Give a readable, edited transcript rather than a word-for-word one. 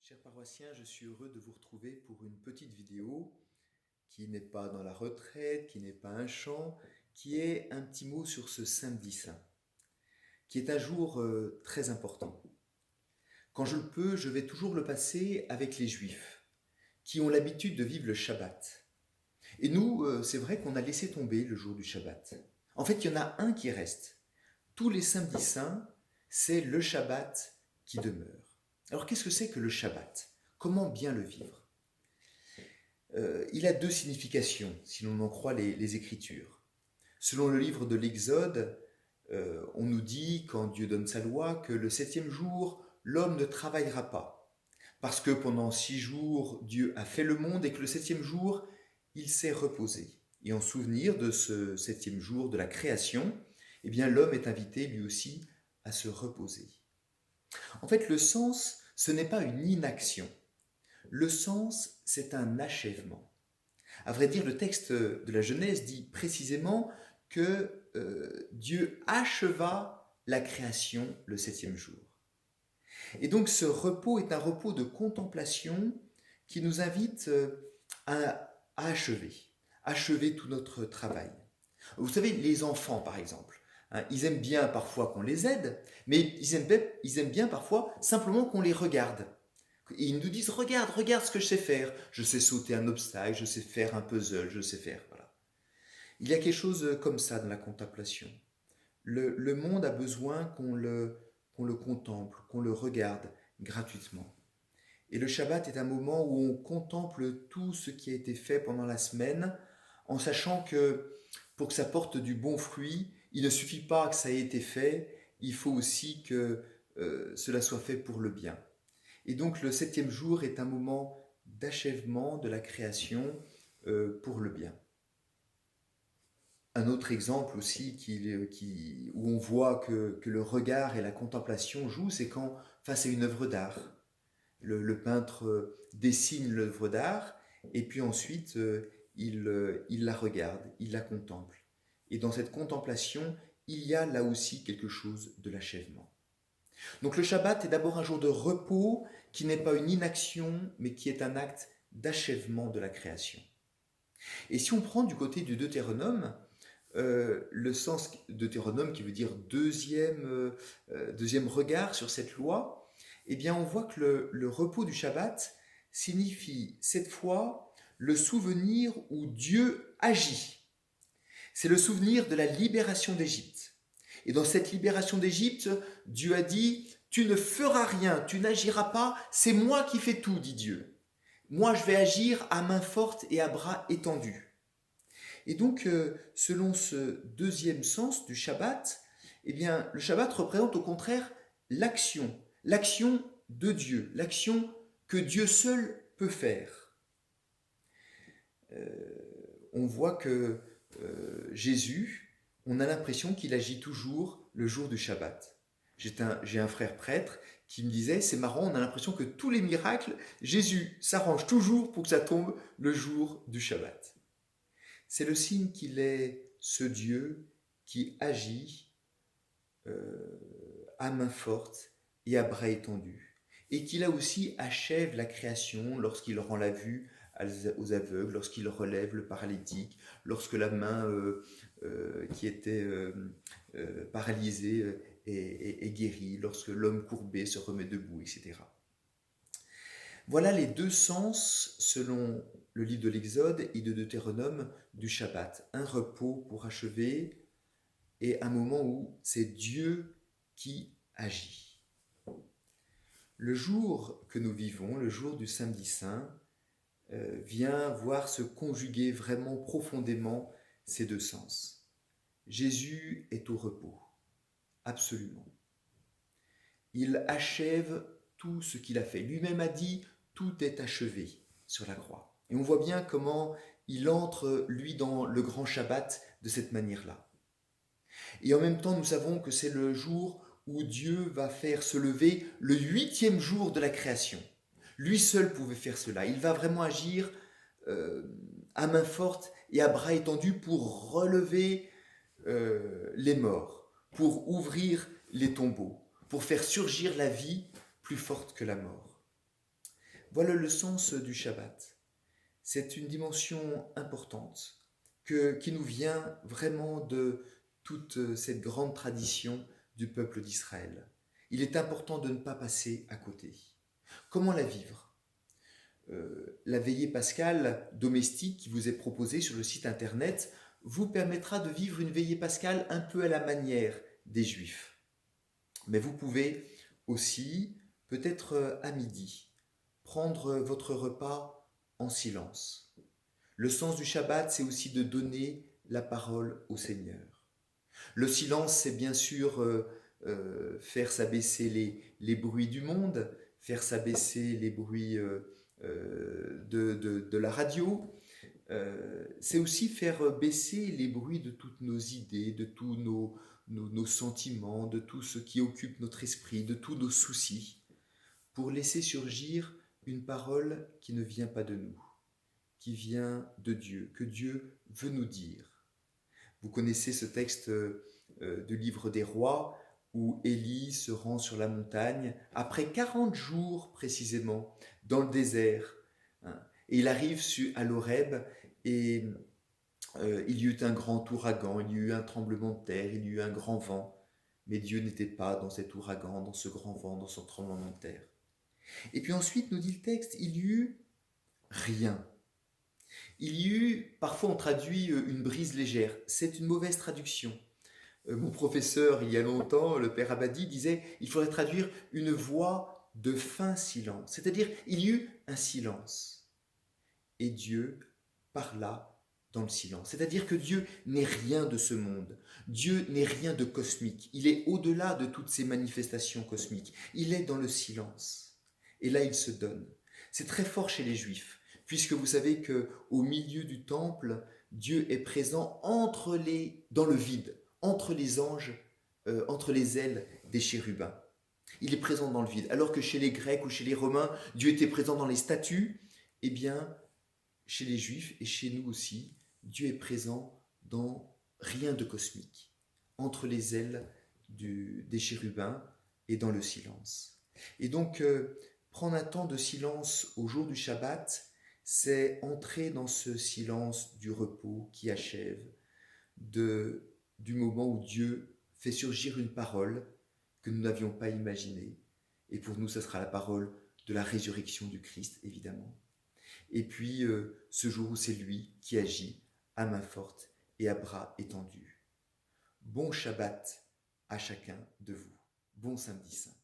Chers paroissiens, je suis heureux de vous retrouver pour une petite vidéo qui n'est pas dans la retraite, qui n'est pas un chant, qui est un petit mot sur ce samedi saint, qui est un jour très important. Quand je le peux, je vais toujours le passer avec les Juifs, qui ont l'habitude de vivre le Shabbat. Et nous, c'est vrai qu'on a laissé tomber le jour du Shabbat. En fait, il y en a un qui reste. Tous les samedis saints, c'est le Shabbat qui demeure. Alors qu'est-ce que c'est que le Shabbat? Comment bien le vivre? Il a deux significations, si l'on en croit les Écritures. Selon le livre de l'Exode, on nous dit, quand Dieu donne sa loi, que le septième jour, l'homme ne travaillera pas. Parce que pendant 6 jours, Dieu a fait le monde et que le septième jour, il s'est reposé. Et en souvenir de ce septième jour de la création, eh bien, l'homme est invité lui aussi à se reposer. En fait, le sens, ce n'est pas une inaction. Le sens, c'est un achèvement. À vrai dire, le texte de la Genèse dit précisément que Dieu acheva la création le septième jour. Et donc ce repos est un repos de contemplation qui nous invite à achever tout notre travail. Vous savez, les enfants par exemple, ils aiment bien parfois qu'on les aide, mais ils aiment bien parfois simplement qu'on les regarde. Et ils nous disent, regarde ce que je sais faire. Je sais sauter un obstacle, je sais faire un puzzle, je sais faire, voilà. Il y a quelque chose comme ça dans la contemplation. Le monde a besoin qu'on le contemple, qu'on le regarde gratuitement. Et le Shabbat est un moment où on contemple tout ce qui a été fait pendant la semaine, en sachant que pour que ça porte du bon fruit, il ne suffit pas que ça ait été fait, il faut aussi que cela soit fait pour le bien. Et donc le septième jour est un moment d'achèvement de la création pour le bien. Un autre exemple aussi où on voit que le regard et la contemplation jouent, c'est quand face à une œuvre d'art. Le peintre dessine l'œuvre d'art et puis ensuite il la regarde, il la contemple. Et dans cette contemplation, il y a là aussi quelque chose de l'achèvement. Donc le Shabbat est d'abord un jour de repos qui n'est pas une inaction, mais qui est un acte d'achèvement de la création. Et si on prend du côté du Deutéronome, le sens Deutéronome qui veut dire deuxième regard sur cette loi, eh bien on voit que le repos du Shabbat signifie cette fois le souvenir où Dieu agit. C'est le souvenir de la libération d'Égypte. Et dans cette libération d'Égypte, Dieu a dit, tu ne feras rien, tu n'agiras pas, c'est moi qui fais tout, dit Dieu. Moi, je vais agir à main forte et à bras étendus. Et donc, selon ce deuxième sens du Shabbat, eh bien, le Shabbat représente au contraire l'action de Dieu, l'action que Dieu seul peut faire. On voit que Jésus, on a l'impression qu'il agit toujours le jour du Shabbat. J'ai un frère prêtre qui me disait, c'est marrant, on a l'impression que tous les miracles, Jésus s'arrange toujours pour que ça tombe le jour du Shabbat. C'est le signe qu'il est ce Dieu qui agit à main forte et à bras étendus. Et qui là aussi achève la création lorsqu'il rend la vue aux aveugles, lorsqu'il relève le paralytique, lorsque la main qui était paralysée est guérie, lorsque l'homme courbé se remet debout, etc. Voilà les deux sens, selon le livre de l'Exode et de Deutéronome, du Shabbat. Un repos pour achever et un moment où c'est Dieu qui agit. Le jour que nous vivons, le jour du samedi saint, vient voir se conjuguer vraiment profondément ces deux sens. Jésus est au repos, absolument. Il achève tout ce qu'il a fait. Lui-même a dit, tout est achevé sur la croix. Et on voit bien comment il entre, lui, dans le grand Shabbat de cette manière-là. Et en même temps, nous savons que c'est le jour où Dieu va faire se lever le 8e jour de la création. Lui seul pouvait faire cela. Il va vraiment agir à main forte et à bras étendus pour relever les morts, pour ouvrir les tombeaux, pour faire surgir la vie plus forte que la mort. Voilà le sens du Shabbat. C'est une dimension importante qui nous vient vraiment de toute cette grande tradition du peuple d'Israël. Il est important de ne pas passer à côté. Comment la vivre? La veillée pascale domestique qui vous est proposée sur le site internet vous permettra de vivre une veillée pascale un peu à la manière des Juifs. Mais vous pouvez aussi, peut-être à midi, prendre votre repas en silence. Le sens du Shabbat, c'est aussi de donner la parole au Seigneur. Le silence, c'est bien sûr faire s'abaisser les bruits du monde, faire s'abaisser les bruits de la radio. C'est aussi faire baisser les bruits de toutes nos idées, de tous nos sentiments, de tout ce qui occupe notre esprit, de tous nos soucis, pour laisser surgir une parole qui ne vient pas de nous, qui vient de Dieu, que Dieu veut nous dire. Vous connaissez ce texte du livre des rois où Élie se rend sur la montagne après 40 jours précisément dans le désert. Hein, et il arrive à l'Horeb et il y eut un grand ouragan, il y eut un tremblement de terre, il y eut un grand vent. Mais Dieu n'était pas dans cet ouragan, dans ce grand vent, dans ce tremblement de terre. Et puis ensuite, nous dit le texte, il y eut rien. Il y eut, parfois on traduit une brise légère. C'est une mauvaise traduction. Mon professeur, il y a longtemps, le père Abadi, disait il faudrait traduire une voix de fin silence. C'est-à-dire, il y eut un silence. Et Dieu parla dans le silence. C'est-à-dire que Dieu n'est rien de ce monde. Dieu n'est rien de cosmique. Il est au-delà de toutes ces manifestations cosmiques. Il est dans le silence. Et là, il se donne. C'est très fort chez les Juifs, puisque vous savez qu'au milieu du temple, Dieu est présent dans le vide, entre les anges, entre les ailes des chérubins. Il est présent dans le vide. Alors que chez les Grecs ou chez les Romains, Dieu était présent dans les statues, eh bien, chez les Juifs et chez nous aussi, Dieu est présent dans rien de cosmique, entre les ailes des chérubins et dans le silence. Et donc, prendre un temps de silence au jour du Shabbat, c'est entrer dans ce silence du repos qui achève, du moment où Dieu fait surgir une parole que nous n'avions pas imaginée. Et pour nous, ce sera la parole de la résurrection du Christ, évidemment. Et puis, ce jour où c'est lui qui agit à main forte et à bras étendus. Bon Shabbat à chacun de vous. Bon samedi saint.